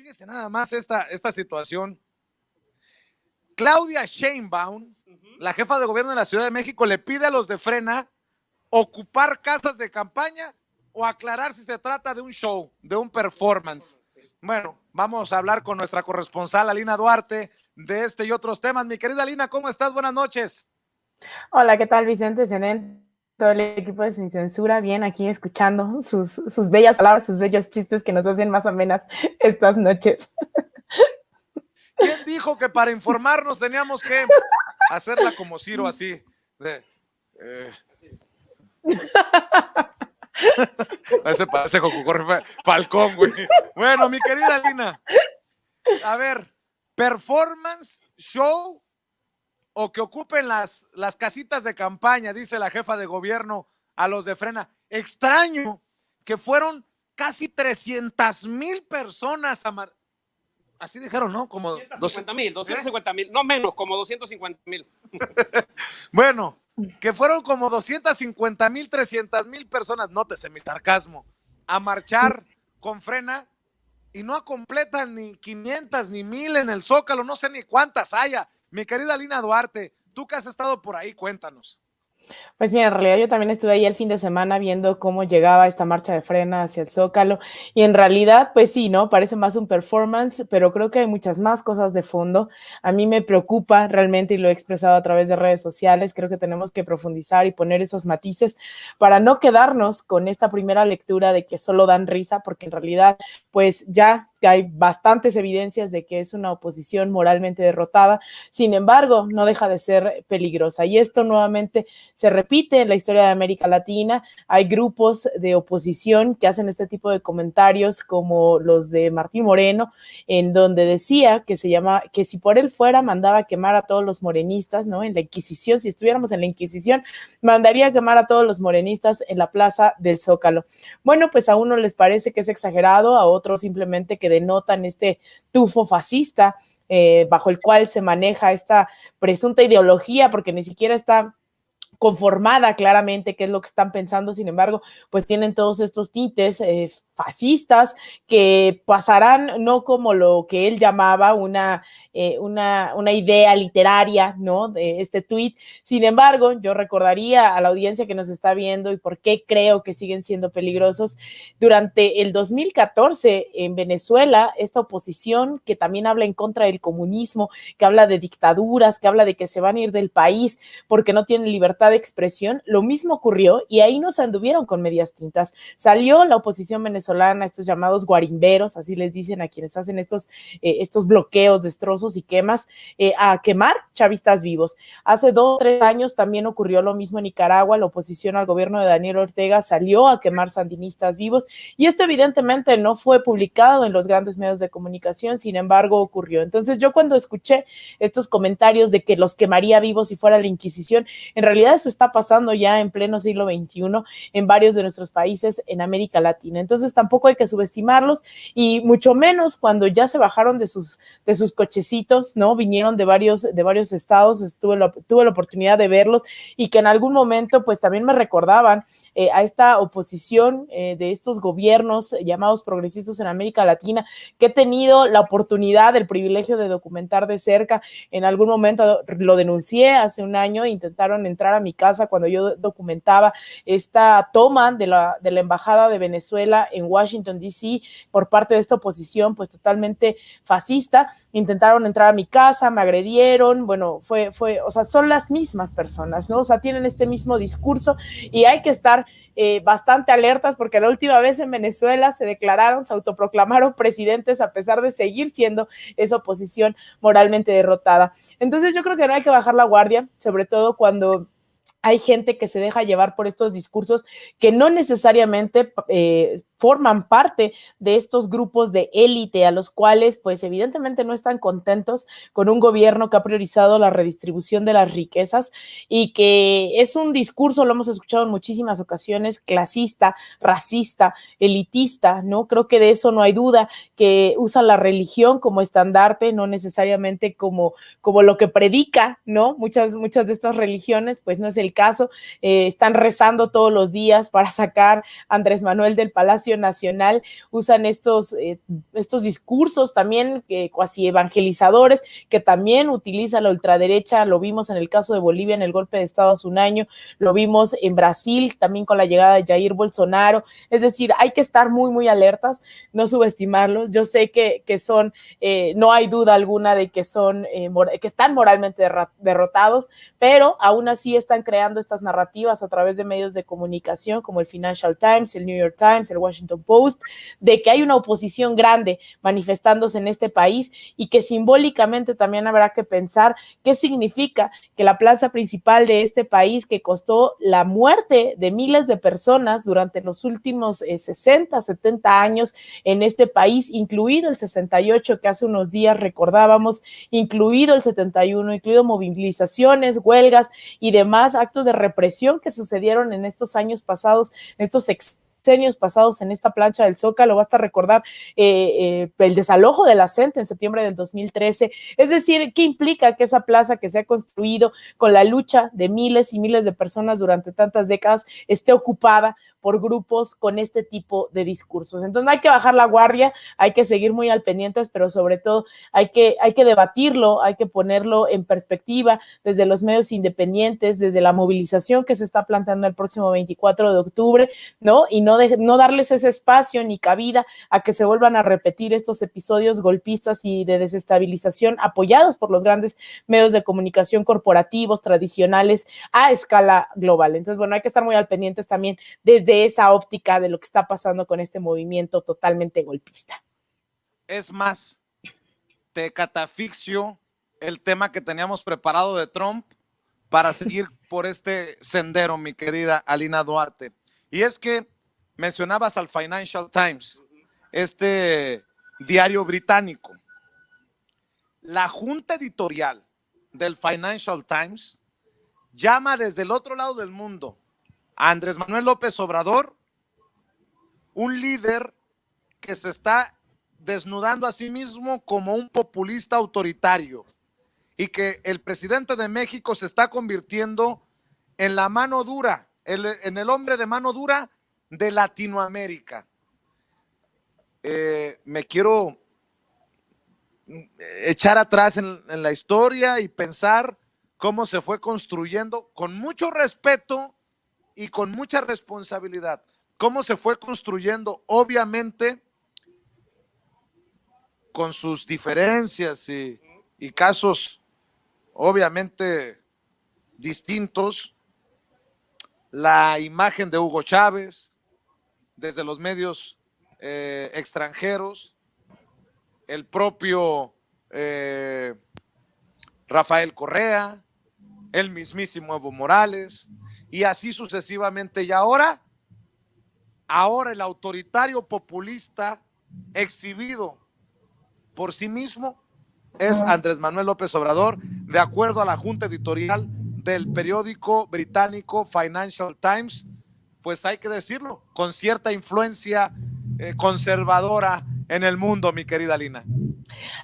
fíjese nada más esta situación. Claudia Sheinbaum, la jefa de gobierno de la Ciudad de México, le pide a los de Frena ocupar casas de campaña o aclarar si se trata de un show, de un performance. Bueno, vamos a hablar con nuestra corresponsal Alina Duarte de este y otros temas. Mi querida Alina, ¿cómo estás? Buenas noches. Hola, ¿qué tal, Vicente? Zenén, todo el equipo de Sin Censura, bien aquí escuchando sus bellas palabras, sus bellos chistes que nos hacen más amenas estas noches. ¿Quién dijo que para informarnos teníamos que hacerla como Ciro así? Ese parece Jorge Falcón, güey. Bueno, mi querida Alina, a ver, performance, show o que ocupen las casitas de campaña, dice la jefa de gobierno a los de Frena. Extraño que fueron casi 300,000 personas así dijeron, ¿no? Como 250,000, no menos, como 250,000. Bueno, que fueron como 250,000, 300,000 personas, nótese mi sarcasmo, a marchar con Frena y no completan ni 500 ni 1,000 en el Zócalo, no sé ni cuántas haya. Mi querida Alina Duarte, tú que has estado por ahí, cuéntanos. Pues mira, en realidad yo también estuve ahí el fin de semana viendo cómo llegaba esta marcha de Frena hacia el Zócalo y en realidad, pues sí, ¿no? Parece más un performance, pero creo que hay muchas más cosas de fondo. A mí me preocupa realmente y lo he expresado a través de redes sociales, creo que tenemos que profundizar y poner esos matices para no quedarnos con esta primera lectura de que solo dan risa, porque en realidad, pues ya que hay bastantes evidencias de que es una oposición moralmente derrotada, sin embargo, no deja de ser peligrosa. Y esto nuevamente se repite en la historia de América Latina. Hay grupos de oposición que hacen este tipo de comentarios como los de Martín Moreno, en donde decía que si por él fuera, mandaba a quemar a todos los morenistas, ¿no? En la Inquisición, si estuviéramos en la Inquisición, mandaría a quemar a todos los morenistas en la plaza del Zócalo. Bueno, pues a uno les parece que es exagerado, a otros simplemente que denotan este tufo fascista bajo el cual se maneja esta presunta ideología, porque ni siquiera está conformada claramente qué es lo que están pensando, sin embargo, pues tienen todos estos tintes fascistas que pasarán no como lo que él llamaba una idea literaria, ¿no? De este tuit. Sin embargo, yo recordaría a la audiencia que nos está viendo y por qué creo que siguen siendo peligrosos. Durante el 2014 en Venezuela, esta oposición que también habla en contra del comunismo, que habla de dictaduras, que habla de que se van a ir del país porque no tienen libertad de expresión, lo mismo ocurrió y ahí no se anduvieron con medias tintas. Salió la oposición venezolana, estos llamados guarimberos, así les dicen a quienes hacen estos bloqueos, destrozos y quemas, a quemar chavistas vivos. Hace 2 o 3 años también ocurrió lo mismo en Nicaragua, la oposición al gobierno de Daniel Ortega salió a quemar sandinistas vivos y esto evidentemente no fue publicado en los grandes medios de comunicación, sin embargo ocurrió. Entonces yo cuando escuché estos comentarios de que los quemaría vivos si fuera la Inquisición, en realidad eso está pasando ya en pleno siglo XXI en varios de nuestros países en América Latina. Entonces tampoco hay que subestimarlos y mucho menos cuando ya se bajaron de sus cochecitos, ¿no? Vinieron de varios estados, tuve la oportunidad de verlos y que en algún momento pues también me recordaban a esta oposición de estos gobiernos llamados progresistas en América Latina, que he tenido la oportunidad, el privilegio de documentar de cerca. En algún momento lo denuncié hace un año, intentaron entrar a mi casa cuando yo documentaba esta toma de la embajada de Venezuela en Washington, D.C. por parte de esta oposición, pues totalmente fascista. Intentaron entrar a mi casa, me agredieron, bueno, o sea, son las mismas personas, ¿no? O sea, tienen este mismo discurso y hay que estar bastante alertas porque la última vez en Venezuela se autoproclamaron presidentes a pesar de seguir siendo esa oposición moralmente derrotada. Entonces yo creo que no hay que bajar la guardia, sobre todo cuando hay gente que se deja llevar por estos discursos que no necesariamente forman parte de estos grupos de élite a los cuales pues evidentemente no están contentos con un gobierno que ha priorizado la redistribución de las riquezas y que es un discurso, lo hemos escuchado en muchísimas ocasiones, clasista, racista, elitista, ¿no? Creo que de eso no hay duda, que usa la religión como estandarte, no necesariamente como lo que predica, ¿no? Muchas de estas religiones pues no es el caso, están rezando todos los días para sacar a Andrés Manuel del Palacio espacio nacional usan estos discursos también cuasi evangelizadores, que también utiliza la ultraderecha. Lo vimos en el caso de Bolivia en el golpe de Estado hace un año, lo vimos en Brasil también con la llegada de Jair Bolsonaro. Es decir, hay que estar muy, muy alertas, no subestimarlos. Yo sé que son, no hay duda alguna de que son, que están moralmente derrotados, pero aún así están creando estas narrativas a través de medios de comunicación como el Financial Times, el New York Times, el Washington Post, de que hay una oposición grande manifestándose en este país y que simbólicamente también habrá que pensar qué significa que la plaza principal de este país, que costó la muerte de miles de personas durante los últimos 60, 70 años en este país, incluido el 68 que hace unos días recordábamos, incluido el 71, incluido movilizaciones, huelgas y demás actos de represión que sucedieron en estos años pasados, en estos sexenios pasados en esta plancha del Zócalo. Basta recordar el desalojo de la CENTE en septiembre del 2013. Es decir, ¿qué implica que esa plaza que se ha construido con la lucha de miles y miles de personas durante tantas décadas esté ocupada por grupos con este tipo de discursos? Entonces no hay que bajar la guardia, hay que seguir muy al pendientes, pero sobre todo hay que debatirlo, hay que ponerlo en perspectiva desde los medios independientes, desde la movilización que se está planteando el próximo 24 de octubre, ¿no? Y no darles ese espacio ni cabida a que se vuelvan a repetir estos episodios golpistas y de desestabilización apoyados por los grandes medios de comunicación corporativos, tradicionales, a escala global. Entonces, bueno, hay que estar muy al pendientes también desde esa óptica de lo que está pasando con este movimiento totalmente golpista. Es más, te catafixio el tema que teníamos preparado de Trump para seguir por este sendero, mi querida Alina Duarte. Y es que mencionabas al Financial Times, este diario británico. La junta editorial del Financial Times llama desde el otro lado del mundo a Andrés Manuel López Obrador un líder que se está desnudando a sí mismo como un populista autoritario y que el presidente de México se está convirtiendo en la mano dura, en el hombre de mano dura de Latinoamérica. Me quiero echar atrás en la historia y pensar cómo se fue construyendo con mucho respeto y con mucha responsabilidad, cómo se fue construyendo, obviamente con sus diferencias y casos obviamente distintos, la imagen de Hugo Chávez desde los medios extranjeros, el propio Rafael Correa, el mismísimo Evo Morales, y así sucesivamente. Y ahora el autoritario populista exhibido por sí mismo es Andrés Manuel López Obrador, de acuerdo a la junta editorial del periódico británico Financial Times, pues hay que decirlo, con cierta influencia conservadora en el mundo, mi querida Lina.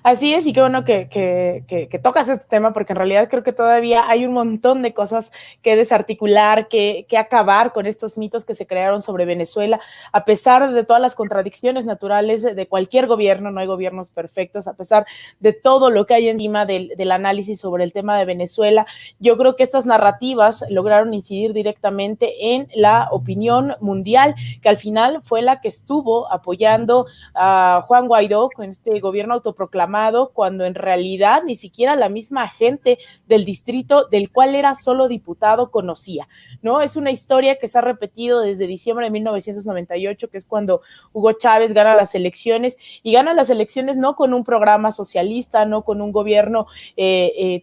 Así es, y qué bueno que tocas este tema, porque en realidad creo que todavía hay un montón de cosas que desarticular, que acabar con estos mitos que se crearon sobre Venezuela, a pesar de todas las contradicciones naturales de cualquier gobierno. No hay gobiernos perfectos, a pesar de todo lo que hay encima del análisis sobre el tema de Venezuela. Yo creo que estas narrativas lograron incidir directamente en la opinión mundial, que al final fue la que estuvo apoyando a Juan Guaidó con este gobierno autoproclamado, cuando en realidad ni siquiera la misma gente del distrito del cual era solo diputado conocía, ¿no? Es una historia que se ha repetido desde diciembre de 1998, que es cuando Hugo Chávez gana las elecciones, y gana las elecciones no con un programa socialista, no con un gobierno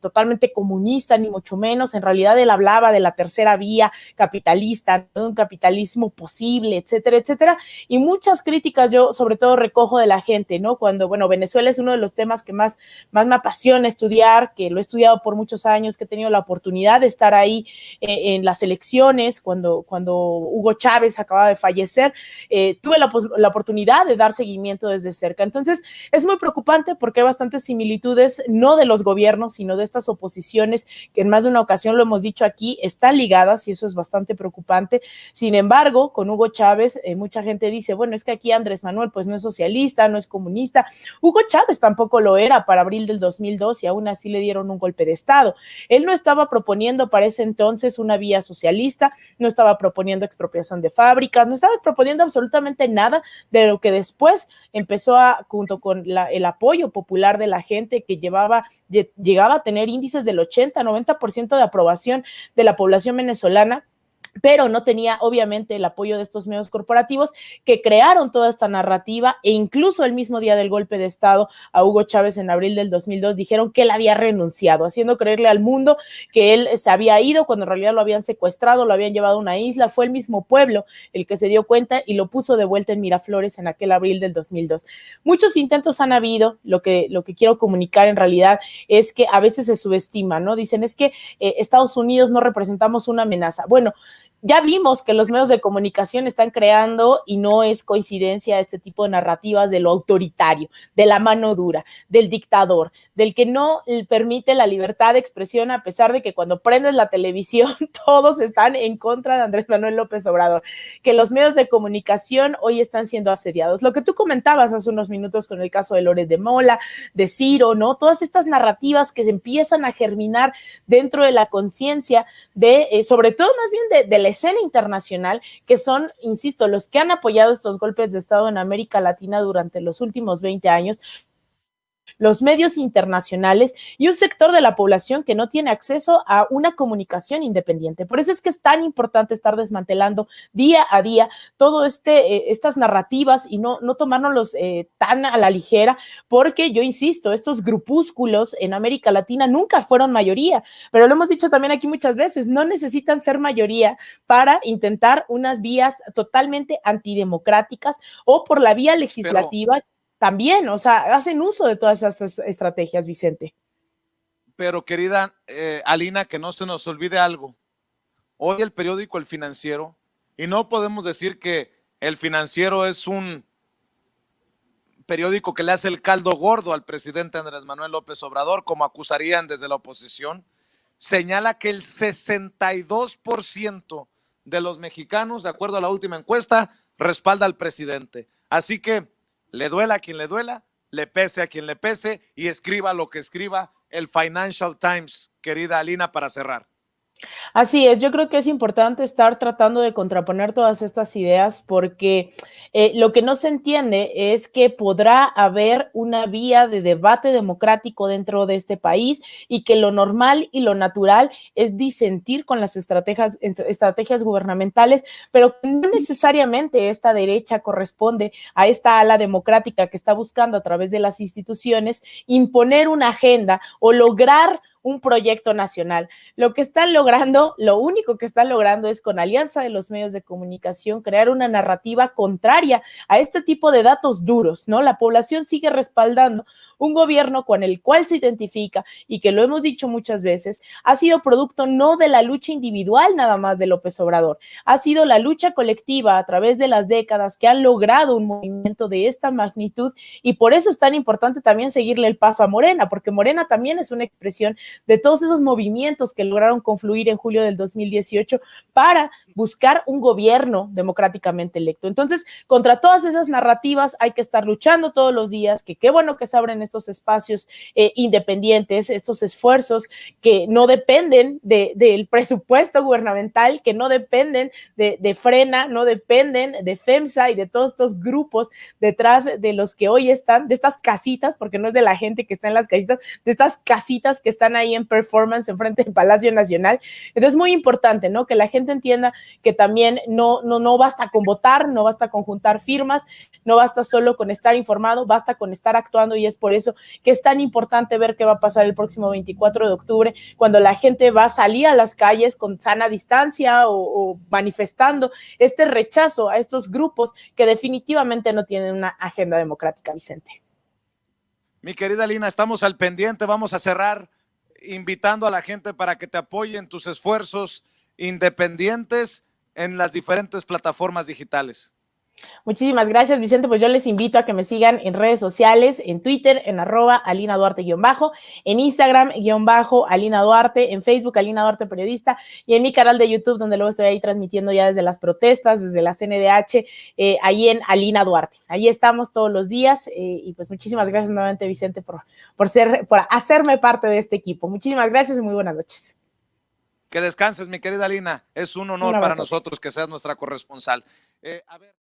totalmente comunista, ni mucho menos. En realidad él hablaba de la tercera vía capitalista, ¿no? Un capitalismo posible, etcétera, etcétera, y muchas críticas yo sobre todo recojo de la gente, ¿no? Cuando, bueno, Venezuela es es uno de los temas que más me apasiona estudiar, que lo he estudiado por muchos años, que he tenido la oportunidad de estar ahí en las elecciones, cuando Hugo Chávez acababa de fallecer, tuve la oportunidad de dar seguimiento desde cerca. Entonces, es muy preocupante porque hay bastantes similitudes, no de los gobiernos, sino de estas oposiciones que en más de una ocasión lo hemos dicho aquí, están ligadas y eso es bastante preocupante. Sin embargo, con Hugo Chávez, mucha gente dice, bueno, es que aquí Andrés Manuel pues no es socialista, no es comunista. Hugo Chávez tampoco lo era para abril del 2002 y aún así le dieron un golpe de Estado. Él no estaba proponiendo para ese entonces una vía socialista, no estaba proponiendo expropiación de fábricas, no estaba proponiendo absolutamente nada de lo que después empezó junto con el apoyo popular de la gente que llegaba a tener índices del 80-90% de aprobación de la población venezolana, pero no tenía obviamente el apoyo de estos medios corporativos que crearon toda esta narrativa e incluso el mismo día del golpe de Estado a Hugo Chávez en abril del 2002 dijeron que él había renunciado, haciendo creerle al mundo que él se había ido cuando en realidad lo habían secuestrado, lo habían llevado a una isla. Fue el mismo pueblo el que se dio cuenta y lo puso de vuelta en Miraflores en aquel abril del 2002. Muchos intentos han habido, lo que quiero comunicar en realidad es que a veces se subestima, ¿no? Dicen es que Estados Unidos no representamos una amenaza. Bueno, ya vimos que los medios de comunicación están creando, y no es coincidencia, este tipo de narrativas de lo autoritario, de la mano dura, del dictador, del que no permite la libertad de expresión, a pesar de que cuando prendes la televisión todos están en contra de Andrés Manuel López Obrador, que los medios de comunicación hoy están siendo asediados. Lo que tú comentabas hace unos minutos con el caso de Loret de Mola, de Ciro, ¿no? Todas estas narrativas que se empiezan a germinar dentro de la conciencia de, sobre todo más bien de la escena internacional, que son, insisto, los que han apoyado estos golpes de Estado en América Latina durante los últimos 20 años, los medios internacionales y un sector de la población que no tiene acceso a una comunicación independiente. Por eso es que es tan importante estar desmantelando día a día todo estas narrativas y no tomárnoslos tan a la ligera, porque yo insisto, estos grupúsculos en América Latina nunca fueron mayoría, pero lo hemos dicho también aquí muchas veces, no necesitan ser mayoría para intentar unas vías totalmente antidemocráticas o por la vía legislativa. También, o sea, hacen uso de todas esas estrategias, Vicente. Pero querida Alina, que no se nos olvide algo. Hoy el periódico El Financiero, y no podemos decir que El Financiero es un periódico que le hace el caldo gordo al presidente Andrés Manuel López Obrador, como acusarían desde la oposición, señala que el 62% de los mexicanos, de acuerdo a la última encuesta, respalda al presidente. Así que le duela a quien le duela, le pese a quien le pese y escriba lo que escriba el Financial Times, querida Alina, para cerrar. Así es, yo creo que es importante estar tratando de contraponer todas estas ideas porque lo que no se entiende es que podrá haber una vía de debate democrático dentro de este país y que lo normal y lo natural es disentir con las estrategias gubernamentales, pero no necesariamente esta derecha corresponde a esta ala democrática que está buscando a través de las instituciones imponer una agenda o lograr un proyecto nacional. Lo que están logrando, lo único que están logrando es con alianza de los medios de comunicación crear una narrativa contraria a este tipo de datos duros, ¿no? La población sigue respaldando un gobierno con el cual se identifica y que lo hemos dicho muchas veces, ha sido producto no de la lucha individual nada más de López Obrador, ha sido la lucha colectiva a través de las décadas que han logrado un movimiento de esta magnitud y por eso es tan importante también seguirle el paso a Morena, porque Morena también es una expresión de todos esos movimientos que lograron confluir en julio del 2018 para buscar un gobierno democráticamente electo. Entonces, contra todas esas narrativas hay que estar luchando todos los días, que qué bueno que se abren estos espacios independientes, estos esfuerzos que no dependen del presupuesto gubernamental, que no dependen de Frena, no dependen de FEMSA y de todos estos grupos detrás de los que hoy están, de estas casitas, porque no es de la gente que está en las casitas, de estas casitas que están ahí en Performance enfrente del Palacio Nacional. Entonces, muy importante, ¿no? Que la gente entienda que también no basta con votar, no basta con juntar firmas, no basta solo con estar informado, basta con estar actuando y es por eso que es tan importante ver qué va a pasar el próximo 24 de octubre, cuando la gente va a salir a las calles con sana distancia o manifestando este rechazo a estos grupos que definitivamente no tienen una agenda democrática, Vicente. Mi querida Lina, estamos al pendiente, vamos a cerrar invitando a la gente para que te apoyen tus esfuerzos independientes en las diferentes plataformas digitales. Muchísimas gracias, Vicente. Pues yo les invito a que me sigan en redes sociales, en Twitter, en @AlinaDuarte_, en Instagram, _Alina Duarte, en Facebook, Alina Duarte Periodista, y en mi canal de YouTube, donde luego estoy ahí transmitiendo ya desde las protestas, desde la CNDH, ahí en Alina Duarte. Ahí estamos todos los días, y pues muchísimas gracias nuevamente, Vicente, por hacerme parte de este equipo. Muchísimas gracias y muy buenas noches. Que descanses, mi querida Lina. Es un honor para nosotros que seas nuestra corresponsal. A ver.